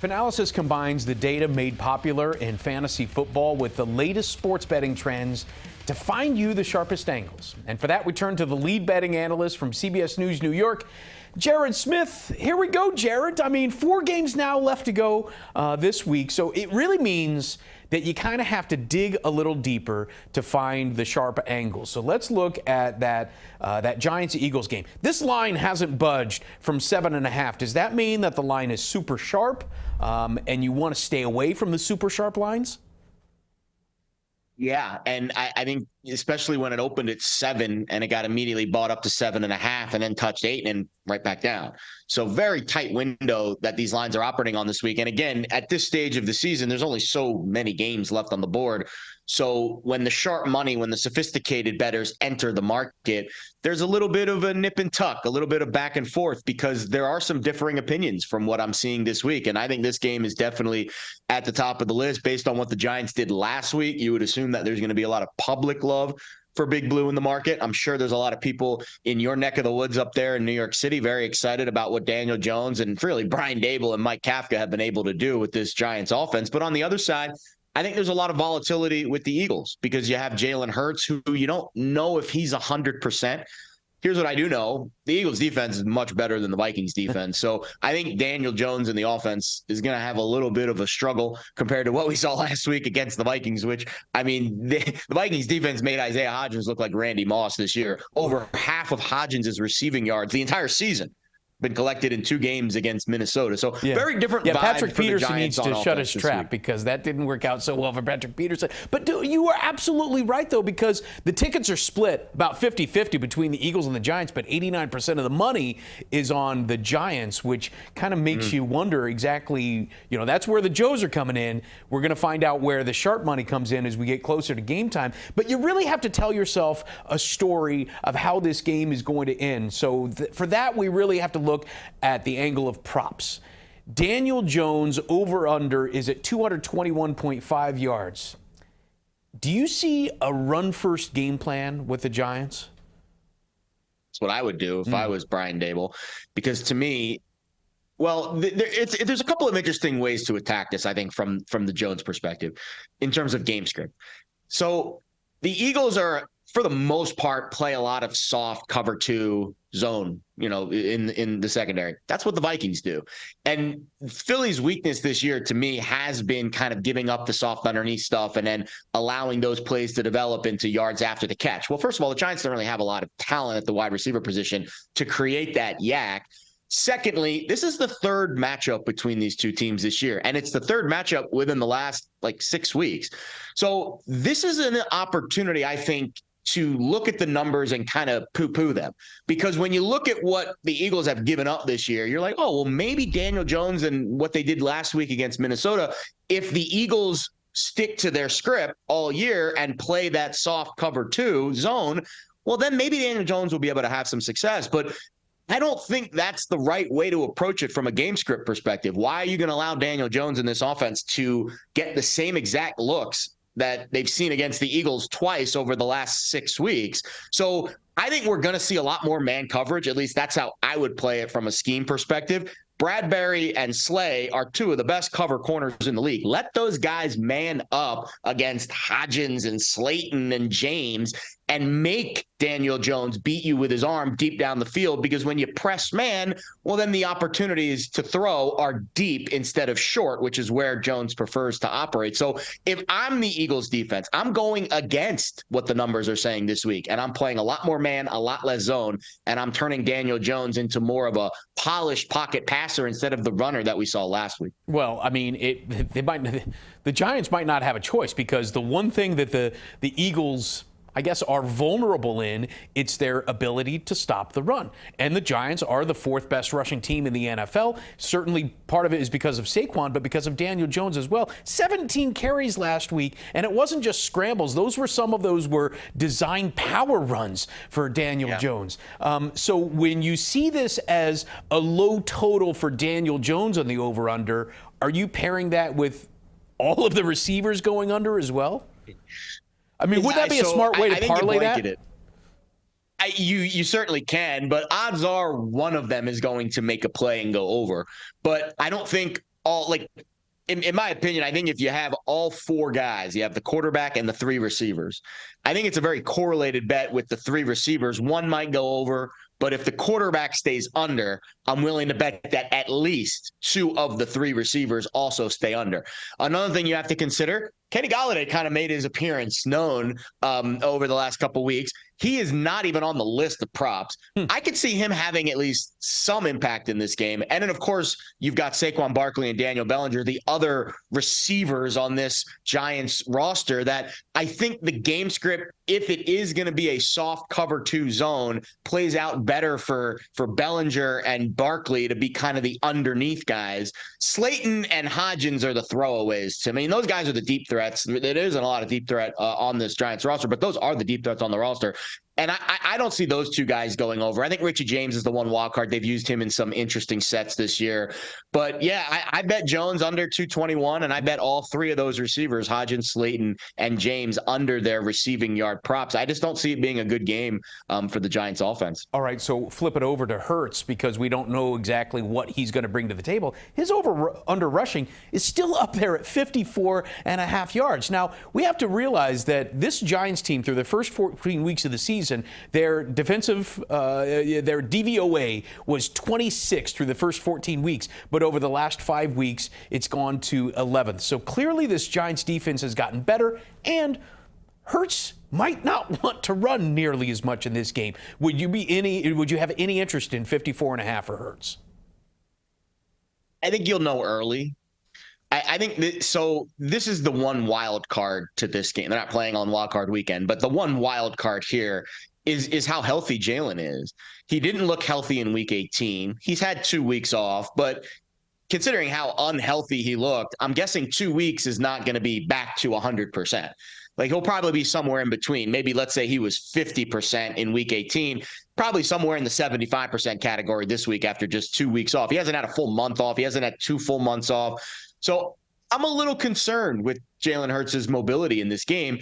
Fanalysis combines the data made popular in fantasy football with the latest sports betting trends to find you the sharpest angles. And for that, we turn to the lead betting analyst from CBS News New York, Jared Smith. Here we go, Jared. I mean, 4 games now left to go this week. So it really means that you kind of have to dig a little deeper to find the sharp angles. So let's look at that Giants-Eagles game. This line hasn't budged from 7.5. Does that mean that the line is super sharp and you want to stay away from the super sharp lines? Yeah, and I think especially when it opened at 7 and it got immediately bought up to 7.5 and then touched 8 and right back down. So very tight window that these lines are operating on this week. And again, at this stage of the season, there's only so many games left on the board. So when the sharp money, when the sophisticated bettors enter the market, there's a little bit of a nip and tuck, a little bit of back and forth, because there are some differing opinions from what I'm seeing this week. And I think this game is definitely at the top of the list based on what the Giants did last week. You would assume that there's going to be a lot of public love for Big Blue in the market. I'm sure there's a lot of people in your neck of the woods up there in New York City very excited about what Daniel Jones and really Brian Dable and Mike Kafka have been able to do with this Giants offense. But on the other side, I think there's a lot of volatility with the Eagles because you have Jalen Hurts, who you don't know if he's 100%. Here's what I do know. The Eagles defense is much better than the Vikings defense. So I think Daniel Jones in the offense is going to have a little bit of a struggle compared to what we saw last week against the Vikings, which, I mean, the Vikings defense made Isaiah Hodgins look like Randy Moss this year. Over half of Hodgins' receiving yards the entire season been collected in 2 games against Minnesota. So very different vibes. Patrick Peterson needs to shut his trap week, because that didn't work out so well for Patrick Peterson. But you are absolutely right, though, because the tickets are split about 50-50 between the Eagles and the Giants, but 89% of the money is on the Giants, which kind of makes you wonder exactly, that's where the Joes are coming in. We're going to find out where the sharp money comes in as we get closer to game time. But you really have to tell yourself a story of how this game is going to end. So for that, we really have to look at the angle of props. Daniel Jones over-under is at 221.5 yards. Do you see a run-first game plan with the Giants? That's what I would do if I was Brian Dable, because to me, well, there's a couple of interesting ways to attack this, I think, from the Jones perspective in terms of game script. So the Eagles are, for the most part, play a lot of soft cover 2 zone, in the secondary. That's what the Vikings do. And Philly's weakness this year, to me, has been kind of giving up the soft underneath stuff and then allowing those plays to develop into yards after the catch. Well, first of all, the Giants don't really have a lot of talent at the wide receiver position to create that yak. Secondly, this is the 3rd matchup between these 2 teams this year, and it's the 3rd matchup within the last 6 weeks. So this is an opportunity, I think, to look at the numbers and kind of poo-poo them. Because when you look at what the Eagles have given up this year, you're like, oh, well, maybe Daniel Jones and what they did last week against Minnesota, if the Eagles stick to their script all year and play that soft cover 2 zone, well, then maybe Daniel Jones will be able to have some success. But I don't think that's the right way to approach it from a game script perspective. Why are you going to allow Daniel Jones in this offense to get the same exact looks that they've seen against the Eagles twice over the last 6 weeks? So I think we're going to see a lot more man coverage. At least that's how I would play it from a scheme perspective. Bradbury and Slay are 2 of the best cover corners in the league. Let those guys man up against Hodgins and Slayton and James and make Daniel Jones beat you with his arm deep down the field, because when you press man, well, then the opportunities to throw are deep instead of short, which is where Jones prefers to operate. So if I'm the Eagles defense, I'm going against what the numbers are saying this week, and I'm playing a lot more man, a lot less zone, and I'm turning Daniel Jones into more of a polished pocket passer instead of the runner that we saw last week. Well, I mean, the Giants might not have a choice, because the one thing that the Eagles, I guess, are vulnerable in, it's their ability to stop the run. And the Giants are the 4th best rushing team in the NFL. Certainly part of it is because of Saquon, but because of Daniel Jones as well. 17 carries last week, and it wasn't just scrambles. Some of those were designed power runs for Daniel Jones. So when you see this as a low total for Daniel Jones on the over-under, are you pairing that with all of the receivers going under as well? I mean, would that be a smart way to parlay that? You certainly can, but odds are one of them is going to make a play and go over. But I don't think all like in my opinion, I think if you have all four guys, you have the quarterback and the three receivers. I think it's a very correlated bet with the three receivers. One might go over, but if the quarterback stays under, I'm willing to bet that at least two of the three receivers also stay under. Another thing you have to consider, Kenny Golladay kind of made his appearance known over the last couple of weeks. He is not even on the list of props. I could see him having at least some impact in this game. And then, of course, you've got Saquon Barkley and Daniel Bellinger, the other receivers on this Giants roster that I think the game script, if it is going to be a soft cover 2 zone, plays out better for Bellinger and Barkley to be kind of the underneath guys. Slayton and Hodgins are the throwaways. I mean, those guys are the deep threats. There isn't a lot of deep threat on this Giants roster, but those are the deep threats on the roster. And I don't see those two guys going over. I think Richie James is the one wild card. They've used him in some interesting sets this year. But, yeah, I bet Jones under 221, and I bet all three of those receivers, Hodgins, Slayton, and James, under their receiving yard props. I just don't see it being a good game for the Giants offense. All right, so flip it over to Hurts because we don't know exactly what he's going to bring to the table. His under rushing is still up there at 54.5 yards. Now, we have to realize that this Giants team, through the first 14 weeks of the season, their defensive, their DVOA was 26 through the first 14 weeks, but over the last 5 weeks, it's gone to 11th. So clearly this Giants defense has gotten better, and Hurts might not want to run nearly as much in this game. Would you have any interest in 54.5 for Hurts? I think you'll know early. I think this is the one wild card to this game. They're not playing on wild card weekend, but the one wild card here is how healthy Jalen is. He didn't look healthy in week 18. He's had 2 weeks off, but considering how unhealthy he looked, I'm guessing 2 weeks is not going to be back to 100%. Like, he'll probably be somewhere in between. Maybe let's say he was 50% in week 18, probably somewhere in the 75% category this week after just 2 weeks off. He hasn't had a full month off. He hasn't had 2 full months off. So I'm a little concerned with Jalen Hurts' mobility in this game.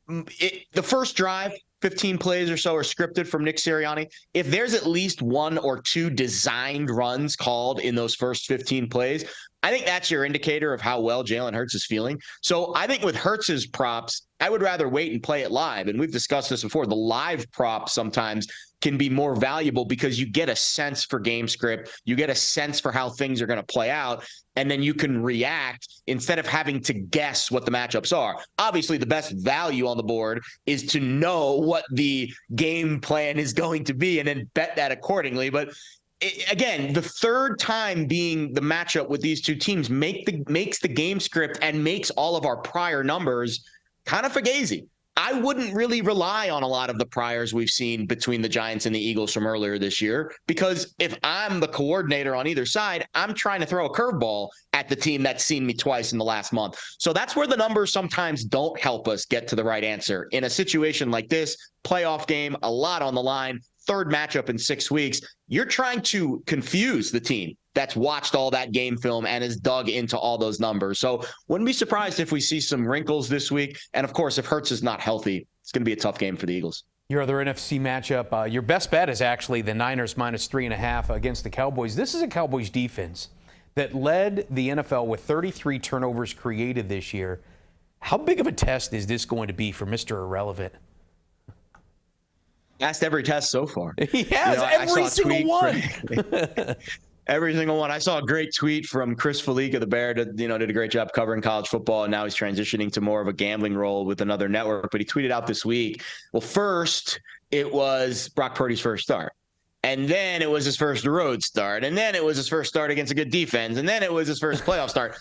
The first drive, 15 plays or so are scripted from Nick Sirianni. If there's at least 1 or 2 designed runs called in those first 15 plays, I think that's your indicator of how well Jalen Hurts is feeling. So I think with Hurts' props, I would rather wait and play it live. And we've discussed this before. The live prop sometimes can be more valuable because you get a sense for game script. You get a sense for how things are going to play out. And then you can react instead of having to guess what the matchups are. Obviously, the best value on the board is to know what the game plan is going to be and then bet that accordingly. But again, the third time being the matchup with these two teams makes the game script and makes all of our prior numbers kind of fugazi. I wouldn't really rely on a lot of the priors we've seen between the Giants and the Eagles from earlier this year, because if I'm the coordinator on either side, I'm trying to throw a curveball at the team that's seen me twice in the last month. So that's where the numbers sometimes don't help us get to the right answer. In a situation like this, playoff game, a lot on the line, third matchup in 6 weeks, you're trying to confuse the team that's watched all that game film and has dug into all those numbers. So wouldn't be surprised if we see some wrinkles this week. And of course, if Hurts is not healthy, it's going to be a tough game for the Eagles. Your other NFC matchup, your best bet is actually the Niners -3.5 against the Cowboys. This is a Cowboys defense that led the NFL with 33 turnovers created this year. How big of a test is this going to be for Mr. Irrelevant? Asked every test so far. He has, every single one. Every single one. I saw a great tweet from Chris Felica, the Bear, did a great job covering college football, and now he's transitioning to more of a gambling role with another network. But he tweeted out this week, well, first it was Brock Purdy's first start. And then it was his first road start. And then it was his first start against a good defense. And then it was his first playoff start.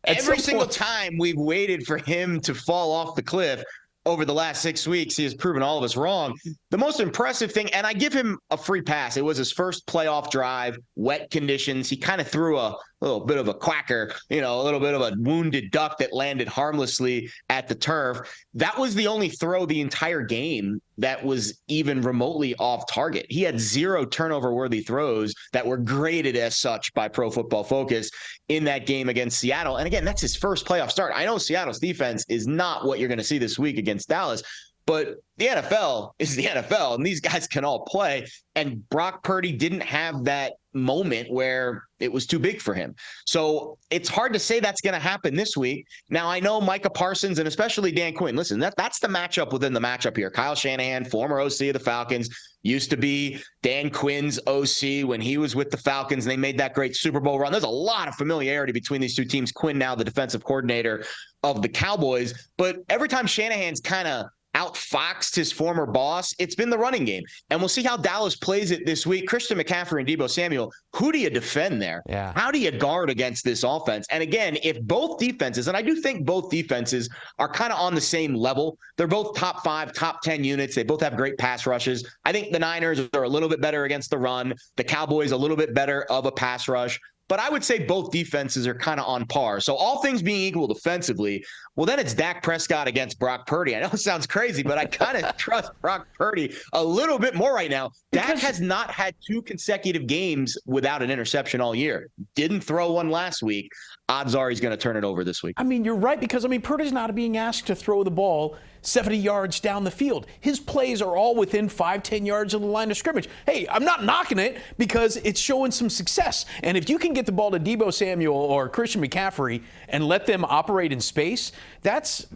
Every single time we've waited for him to fall off the cliff over the last 6 weeks, he has proven all of us wrong. The most impressive thing, and I give him a free pass, it was his first playoff drive, wet conditions. He kind of threw a little bit of a quacker, a little bit of a wounded duck that landed harmlessly at the turf. That was the only throw the entire game that was even remotely off target. He had 0 turnover-worthy throws that were graded as such by Pro Football Focus in that game against Seattle. And again, that's his first playoff start. I know Seattle's defense is not what you're going to see this week against Dallas, But the NFL is the NFL, and these guys can all play. And Brock Purdy didn't have that moment where it was too big for him. So it's hard to say that's going to happen this week. Now, I know Micah Parsons and especially Dan Quinn. Listen, that's the matchup within the matchup here. Kyle Shanahan, former OC of the Falcons, used to be Dan Quinn's OC when he was with the Falcons, and they made that great Super Bowl run. There's a lot of familiarity between these two teams. Quinn now the defensive coordinator of the Cowboys. But every time Shanahan's kind of outfoxed his former boss, it's been the running game. And we'll see how Dallas plays it this week. Christian McCaffrey and Deebo Samuel, who do you defend there? Yeah. How do you guard against this offense? And again, if both defenses, and I do think both defenses are kind of on the same level, they're both top 5, top 10 units. They both have great pass rushes. I think the Niners are a little bit better against the run. The Cowboys a little bit better of a pass rush. But I would say both defenses are kind of on par. So all things being equal defensively, well, then it's Dak Prescott against Brock Purdy. I know it sounds crazy, but I kind of trust Brock Purdy a little bit more right now. Dak has not had 2 consecutive games without an interception all year. Didn't throw one last week. Odds are he's going to turn it over this week. I mean, you're right, because, Purdy's not being asked to throw the ball 70 yards down the field. His plays are all within 5-10 yards of the line of scrimmage. Hey, I'm not knocking it because it's showing some success. And if you can get the ball to Deebo Samuel or Christian McCaffrey and let them operate in space, that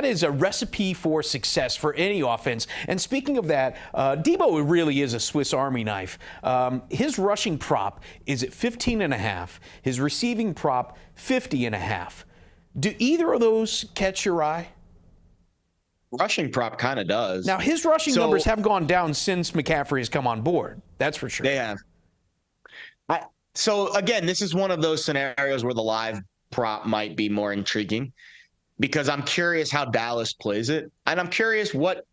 is a recipe for success for any offense. And speaking of that, Deebo really is a Swiss Army knife. His rushing prop is at 15.5. His receiving prop, 50.5. Do either of those catch your eye? Rushing prop kind of does. Now, his rushing numbers have gone down since McCaffrey has come on board. That's for sure. They have. So, again, this is one of those scenarios where the live prop might be more intriguing because I'm curious how Dallas plays it. And I'm curious what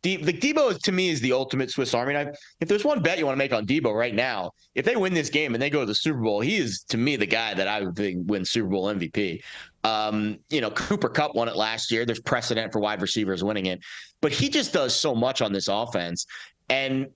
Deebo, to me, is the ultimate Swiss Army knife. If there's one bet you want to make on Deebo right now, if they win this game and they go to the Super Bowl, he is, to me, the guy that I would think wins Super Bowl MVP. Cooper Kupp won it last year. There's precedent for wide receivers winning it. But he just does so much on this offense. And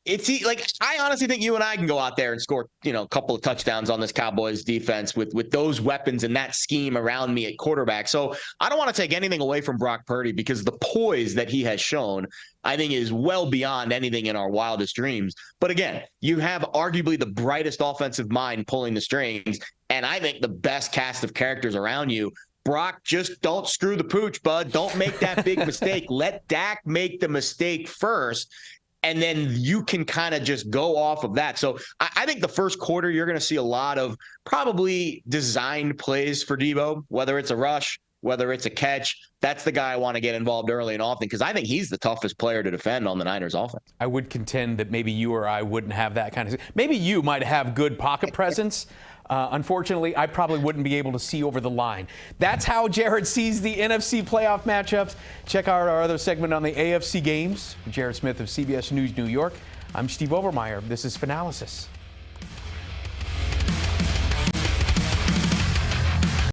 I honestly think you and I can go out there and score, a couple of touchdowns on this Cowboys defense with those weapons and that scheme around me at quarterback. So I don't want to take anything away from Brock Purdy because the poise that he has shown, I think, is well beyond anything in our wildest dreams. But again, you have arguably the brightest offensive mind pulling the strings, and I think the best cast of characters around you. Brock, just don't screw the pooch, bud. Don't make that big mistake. Let Dak make the mistake first. And then you can kind of just go off of that. So I think the first quarter, you're going to see a lot of probably designed plays for Deebo, whether it's a rush, whether it's a catch. That's the guy I want to get involved early and often because I think he's the toughest player to defend on the Niners offense. I would contend that maybe you or I wouldn't have that kind of – maybe you might have good pocket presence. Unfortunately, I probably wouldn't be able to see over the line. That's how Jared sees the NFC playoff matchups. Check out our other segment on the AFC games. Jared Smith of CBS News New York. I'm Steve Overmyer. This is Fanalysis.